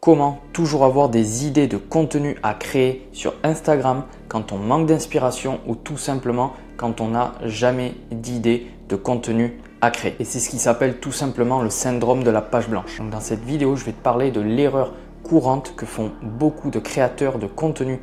Comment toujours avoir des idées de contenu à créer sur Instagram quand on manque d'inspiration ou tout simplement quand on n'a jamais d'idées de contenu à créer. Et c'est ce qui s'appelle tout simplement le syndrome de la page blanche. Donc dans cette vidéo, je vais te parler de l'erreur courante que font beaucoup de créateurs de contenu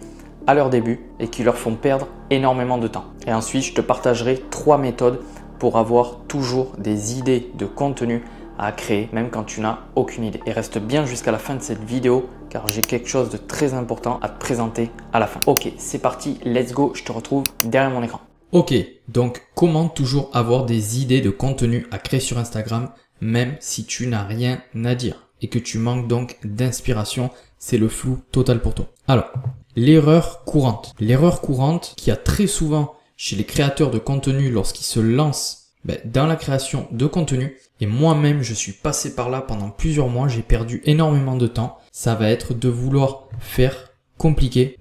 à leur début et qui leur font perdre énormément de temps. Et ensuite, je te partagerai 3 méthodes pour avoir toujours des idées de contenu à créer même quand tu n'as aucune idée. Et reste bien jusqu'à la fin de cette vidéo car j'ai quelque chose de très important à te présenter à la fin. Ok, c'est parti, let's go, je te retrouve derrière mon écran. Ok, donc comment toujours avoir des idées de contenu à créer sur Instagram même si tu n'as rien à dire et que tu manques donc d'inspiration, c'est le flou total pour toi. Alors, l'erreur courante qui a très souvent chez les créateurs de contenu lorsqu'ils se lancent dans la création de contenu, et moi-même je suis passé par là pendant plusieurs mois, j'ai perdu énormément de temps, ça va être de vouloir faire compliqué,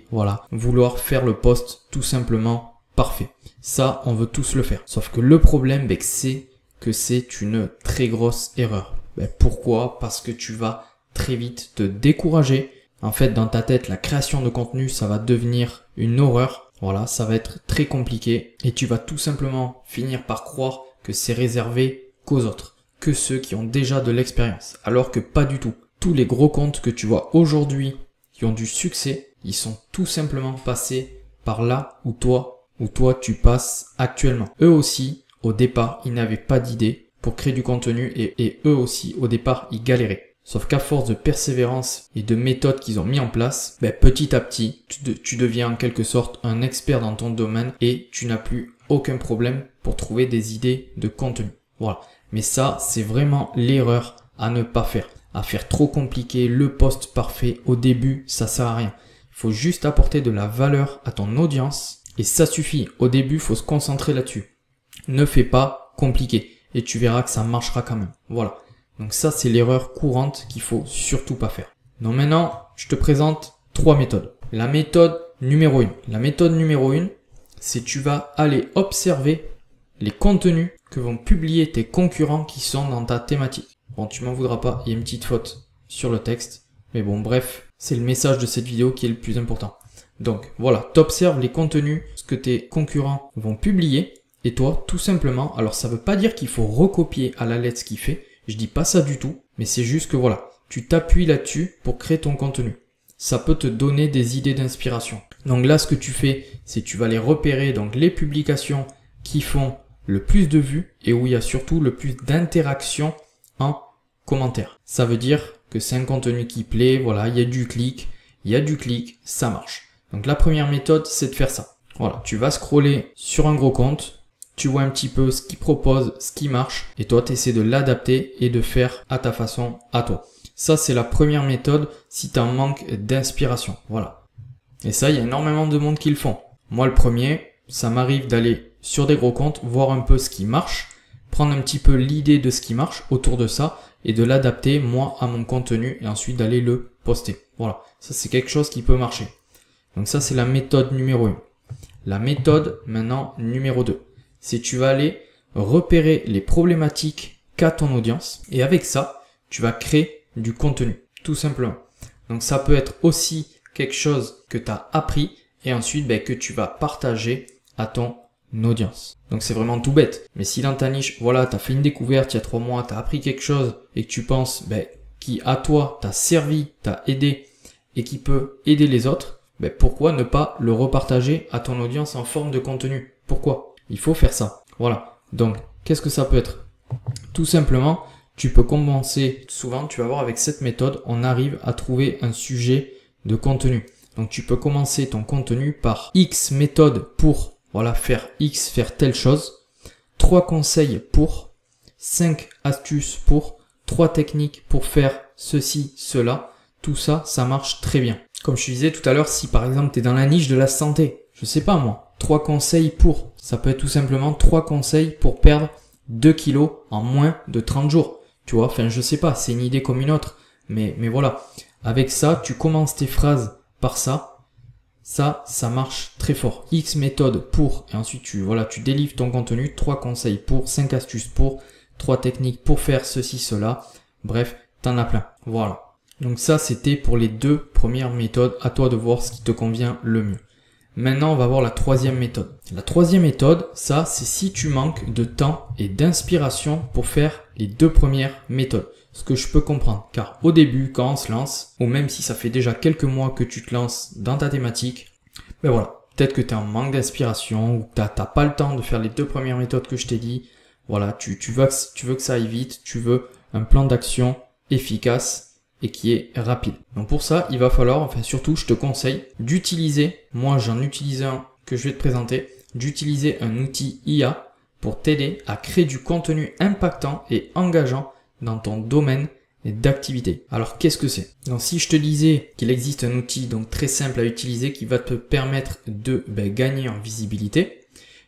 voilà, vouloir faire le post tout simplement parfait. Ça, on veut tous le faire. Sauf que le problème, c'est que c'est une très grosse erreur. Pourquoi? Parce que tu vas très vite te décourager. En fait, dans ta tête, la création de contenu, ça va devenir une horreur. Voilà, ça va être très compliqué et tu vas tout simplement finir par croire que c'est réservé qu'aux autres, que ceux qui ont déjà de l'expérience. Alors que pas du tout. Tous les gros comptes que tu vois aujourd'hui qui ont du succès, ils sont tout simplement passés par là où toi tu passes actuellement. Eux aussi, au départ, ils n'avaient pas d'idée pour créer du contenu et eux aussi, au départ, ils galéraient. Sauf qu'à force de persévérance et de méthodes qu'ils ont mis en place, petit à petit, tu deviens en quelque sorte un expert dans ton domaine et tu n'as plus aucun problème pour trouver des idées de contenu. Voilà. Mais ça, c'est vraiment l'erreur à ne pas faire. À faire trop compliqué, le post parfait au début, ça sert à rien. Il faut juste apporter de la valeur à ton audience et ça suffit. Au début, il faut se concentrer là-dessus. Ne fais pas compliqué et tu verras que ça marchera quand même. Voilà. Donc ça, c'est l'erreur courante qu'il faut surtout pas faire. Donc maintenant, je te présente 3 méthodes. La méthode numéro 1. La méthode numéro 1, c'est tu vas aller observer les contenus que vont publier tes concurrents qui sont dans ta thématique. Bon, tu m'en voudras pas, il y a une petite faute sur le texte. Mais bon, bref, c'est le message de cette vidéo qui est le plus important. Donc voilà, tu observes les contenus que tes concurrents vont publier. Et toi, tout simplement, alors ça veut pas dire qu'il faut recopier à la lettre ce qu'il fait. Je dis pas ça du tout, mais c'est juste que voilà, tu t'appuies là-dessus pour créer ton contenu. Ça peut te donner des idées d'inspiration. Donc là, ce que tu fais, c'est tu vas les repérer, donc les publications qui font le plus de vues et où il y a surtout le plus d'interactions en commentaire. Ça veut dire que c'est un contenu qui plaît, voilà, il y a du clic, ça marche. Donc la première méthode, c'est de faire ça. Voilà, tu vas scroller sur un gros compte, tu vois un petit peu ce qu'il propose, ce qui marche, et toi, tu essaies de l'adapter et de faire à ta façon, à toi. Ça, c'est la première méthode si tu as un manque d'inspiration. Voilà. Et ça, il y a énormément de monde qui le font. Moi, le premier, ça m'arrive d'aller sur des gros comptes, voir un peu ce qui marche, prendre un petit peu l'idée de ce qui marche autour de ça et de l'adapter, moi, à mon contenu et ensuite d'aller le poster. Voilà. Ça, c'est quelque chose qui peut marcher. Donc ça, c'est la méthode numéro 1. La méthode, maintenant, numéro 2. C'est tu vas aller repérer les problématiques qu'a ton audience et avec ça, tu vas créer du contenu, tout simplement. Donc ça peut être aussi quelque chose que tu as appris et ensuite que tu vas partager à ton audience. Donc c'est vraiment tout bête. Mais si dans ta niche, voilà, tu as fait une découverte il y a 3 mois, tu as appris quelque chose et que tu penses qui à toi t'a servi, t'a aidé et qui peut aider les autres, pourquoi ne pas le repartager à ton audience en forme de contenu? Pourquoi? Il faut faire ça. Voilà. Donc, qu'est-ce que ça peut être? Tout simplement, tu peux commencer. Souvent, tu vas voir avec cette méthode, on arrive à trouver un sujet de contenu. Donc, tu peux commencer ton contenu par X méthode pour, voilà, faire X, faire telle chose. 3 conseils pour, 5 astuces pour, 3 techniques pour faire ceci, cela. Tout ça, ça marche très bien. Comme je te disais tout à l'heure, si par exemple, tu es dans la niche de la santé, je sais pas moi, 3 conseils pour. Ça peut être tout simplement 3 conseils pour perdre 2 kilos en moins de 30 jours. Tu vois, enfin je sais pas, c'est une idée comme une autre. Mais voilà. Avec ça, tu commences tes phrases par ça. Ça marche très fort. X méthode pour. Et ensuite tu délivres ton contenu. 3 conseils pour, 5 astuces pour, 3 techniques pour faire ceci, cela. Bref, t'en as plein. Voilà. Donc ça, c'était pour les 2 premières méthodes. À toi de voir ce qui te convient le mieux. Maintenant, on va voir la 3e méthode. La 3e méthode, ça, c'est si tu manques de temps et d'inspiration pour faire les 2 premières méthodes. Ce que je peux comprendre. Car au début, quand on se lance, ou même si ça fait déjà quelques mois que tu te lances dans ta thématique, ben voilà. Peut-être que tu es en manque d'inspiration, ou que tu n'as pas le temps de faire les 2 premières méthodes que je t'ai dit. Voilà, tu veux que ça aille vite, tu veux un plan d'action efficace et qui est rapide. Donc pour ça, il va falloir, enfin surtout, je te conseille d'utiliser, moi j'en utilise un que je vais te présenter, d'utiliser un outil IA pour t'aider à créer du contenu impactant et engageant dans ton domaine d'activité. Alors qu'est-ce que c'est? Donc si je te disais qu'il existe un outil donc très simple à utiliser qui va te permettre de gagner en visibilité,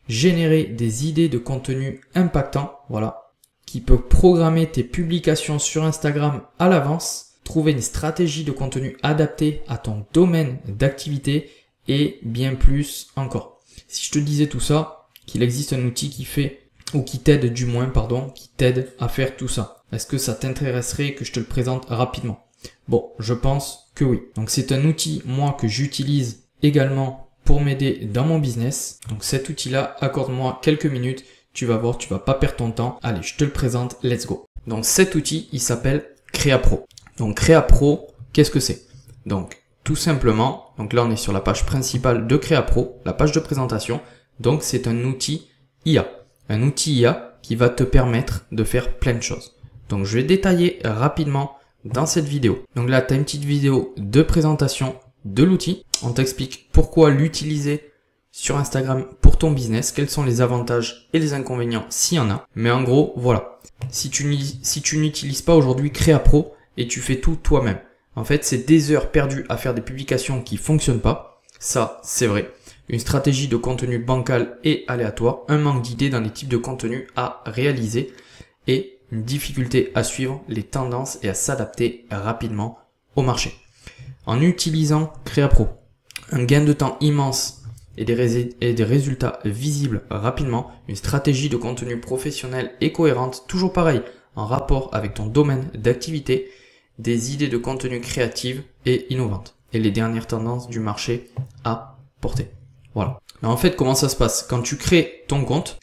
générer des idées de contenu impactant, voilà, qui peut programmer tes publications sur Instagram à l'avance, trouver une stratégie de contenu adaptée à ton domaine d'activité et bien plus encore. Si je te disais tout ça, qu'il existe un outil qui fait, ou qui t'aide du moins, pardon, qui t'aide à faire tout ça, est-ce que ça t'intéresserait que je te le présente rapidement? Bon, je pense que oui. Donc c'est un outil, moi, que j'utilise également pour m'aider dans mon business. Donc cet outil-là, accorde-moi quelques minutes, tu vas voir, tu vas pas perdre ton temps. Allez, je te le présente, let's go. Donc cet outil, il s'appelle CréaPro. Donc CréaPro, qu'est-ce que c'est? Donc tout simplement, donc là on est sur la page principale de CréaPro, la page de présentation. Donc c'est un outil IA. Un outil IA qui va te permettre de faire plein de choses. Donc je vais détailler rapidement dans cette vidéo. Donc là tu as une petite vidéo de présentation de l'outil. On t'explique pourquoi l'utiliser sur Instagram pour ton business, quels sont les avantages et les inconvénients s'il y en a. Mais en gros, voilà. Si tu n'utilises pas aujourd'hui CréaPro et tu fais tout toi-même, en fait, c'est des heures perdues à faire des publications qui fonctionnent pas. Ça, c'est vrai. Une stratégie de contenu bancal et aléatoire, un manque d'idées dans les types de contenu à réaliser et une difficulté à suivre les tendances et à s'adapter rapidement au marché. En utilisant CréaPro, un gain de temps immense et des résultats visibles rapidement, une stratégie de contenu professionnelle et cohérente, toujours pareil, en rapport avec ton domaine d'activité, des idées de contenu créatives et innovantes, et les dernières tendances du marché à porter. Voilà. Mais en fait, comment ça se passe? Quand tu crées ton compte,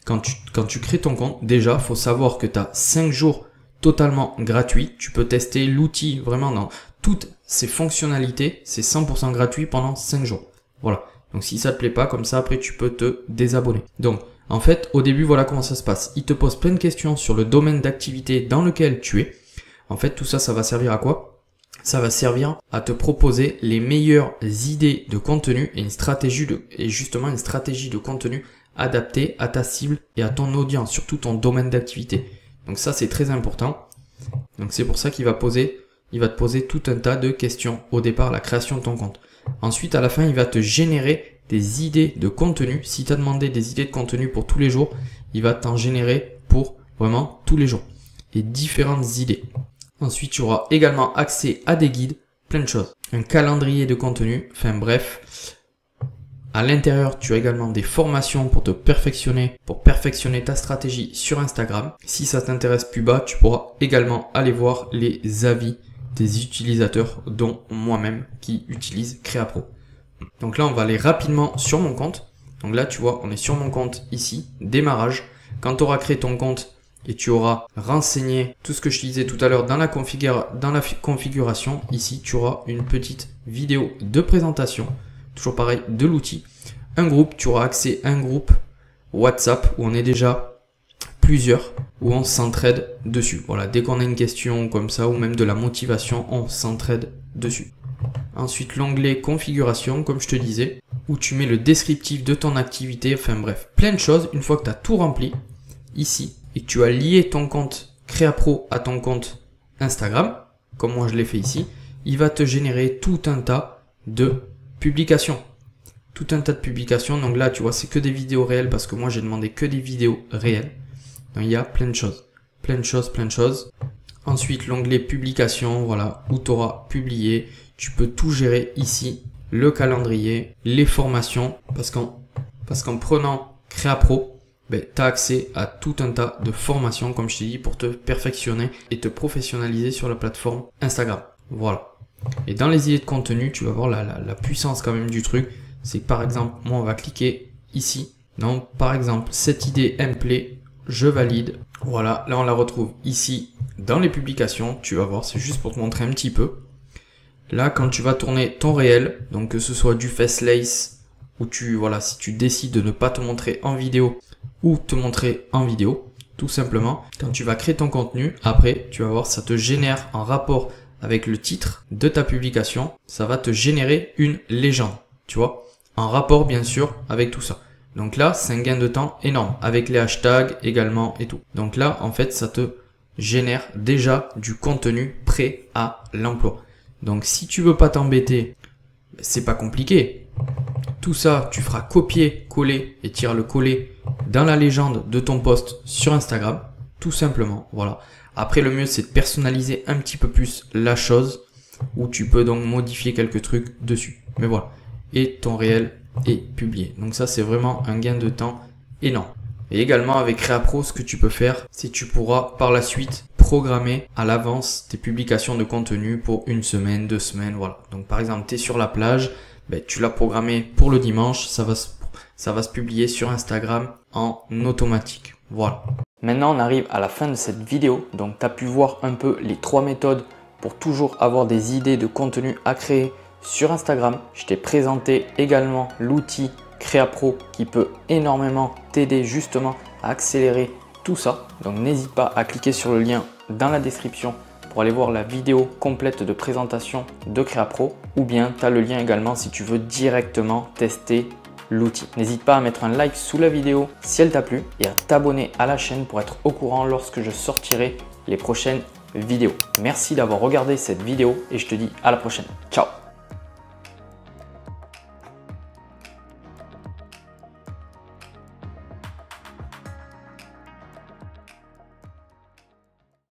déjà, faut savoir que tu as 5 jours totalement gratuits. Tu peux tester l'outil vraiment dans toutes ses fonctionnalités. C'est 100% gratuit pendant 5 jours. Voilà. Donc si ça te plaît pas, comme ça, après, tu peux te désabonner. Donc, en fait, au début, voilà comment ça se passe. Il te pose plein de questions sur le domaine d'activité dans lequel tu es. En fait, tout ça, ça va servir à quoi? Ça va servir à te proposer les meilleures idées de contenu et justement une stratégie de contenu adaptée à ta cible et à ton audience, surtout ton domaine d'activité. Donc ça, c'est très important. Donc c'est pour ça qu'il va te poser tout un tas de questions au départ, la création de ton compte. Ensuite, à la fin, il va te générer des idées de contenu. Si tu as demandé des idées de contenu pour tous les jours, il va t'en générer pour vraiment tous les jours et différentes idées. Ensuite, tu auras également accès à des guides, plein de choses. Un calendrier de contenu, enfin bref. À l'intérieur, tu as également des formations pour te perfectionner, ta stratégie sur Instagram. Si ça t'intéresse plus bas, tu pourras également aller voir les avis des utilisateurs, dont moi-même qui utilise CréaPro. Donc là, on va aller rapidement sur mon compte. Donc là, tu vois, on est sur mon compte ici, démarrage. Quand tu auras créé ton compte, et tu auras renseigné tout ce que je te disais tout à l'heure dans la configuration. Ici, tu auras une petite vidéo de présentation, toujours pareil, de l'outil. Un groupe, tu auras accès à un groupe WhatsApp où on est déjà plusieurs, où on s'entraide dessus. Voilà, dès qu'on a une question comme ça ou même de la motivation, on s'entraide dessus. Ensuite, l'onglet configuration, comme je te disais, où tu mets le descriptif de ton activité, enfin bref, plein de choses. Une fois que tu as tout rempli, ici, et que tu as lié ton compte CréaPro à ton compte Instagram, comme moi je l'ai fait ici, il va te générer tout un tas de publications. Tout un tas de publications. Donc là, tu vois, c'est que des vidéos réelles parce que moi j'ai demandé que des vidéos réelles. Donc il y a plein de choses. Plein de choses. Ensuite, l'onglet publication, voilà, où tu auras publié. Tu peux tout gérer ici. Le calendrier, les formations. Parce qu'en prenant CréaPro, tu as accès à tout un tas de formations, comme je t'ai dit, pour te perfectionner et te professionnaliser sur la plateforme Instagram. Voilà. Et dans les idées de contenu, tu vas voir la puissance quand même du truc. C'est que par exemple, moi on va cliquer ici. Donc par exemple, cette idée elle me plaît, je valide. Voilà, là on la retrouve ici dans les publications. Tu vas voir, c'est juste pour te montrer un petit peu. Là, quand tu vas tourner ton réel, donc que ce soit du Faceless ou si tu décides de ne pas te montrer en vidéo ou te montrer en vidéo, tout simplement, quand tu vas créer ton contenu, après, tu vas voir, ça te génère en rapport avec le titre de ta publication, ça va te générer une légende, tu vois, en rapport bien sûr avec tout ça. Donc là, c'est un gain de temps énorme, avec les hashtags également et tout. Donc là, en fait, ça te génère déjà du contenu prêt à l'emploi. Donc si tu veux pas t'embêter, c'est pas compliqué. Tout ça, tu feras copier, coller et tirer le coller dans la légende de ton post sur Instagram, tout simplement. Voilà. Après, le mieux, c'est de personnaliser un petit peu plus la chose, où tu peux donc modifier quelques trucs dessus. Mais voilà. Et ton réel est publié. Donc ça, c'est vraiment un gain de temps énorme. Et également avec Créapro, ce que tu peux faire, c'est que tu pourras par la suite programmer à l'avance tes publications de contenu pour une semaine, 2 semaines, voilà. Donc par exemple, tu es sur la plage, tu l'as programmé pour le dimanche, ça va se publier sur Instagram en automatique. Voilà. Maintenant, on arrive à la fin de cette vidéo. Donc, tu as pu voir un peu les 3 méthodes pour toujours avoir des idées de contenu à créer sur Instagram. Je t'ai présenté également l'outil Créapro qui peut énormément t'aider justement à accélérer tout ça. Donc, n'hésite pas à cliquer sur le lien dans la description pour aller voir la vidéo complète de présentation de Créapro, ou bien tu as le lien également si tu veux directement tester l'outil. N'hésite pas à mettre un like sous la vidéo si elle t'a plu et à t'abonner à la chaîne pour être au courant lorsque je sortirai les prochaines vidéos. Merci d'avoir regardé cette vidéo et je te dis à la prochaine. Ciao!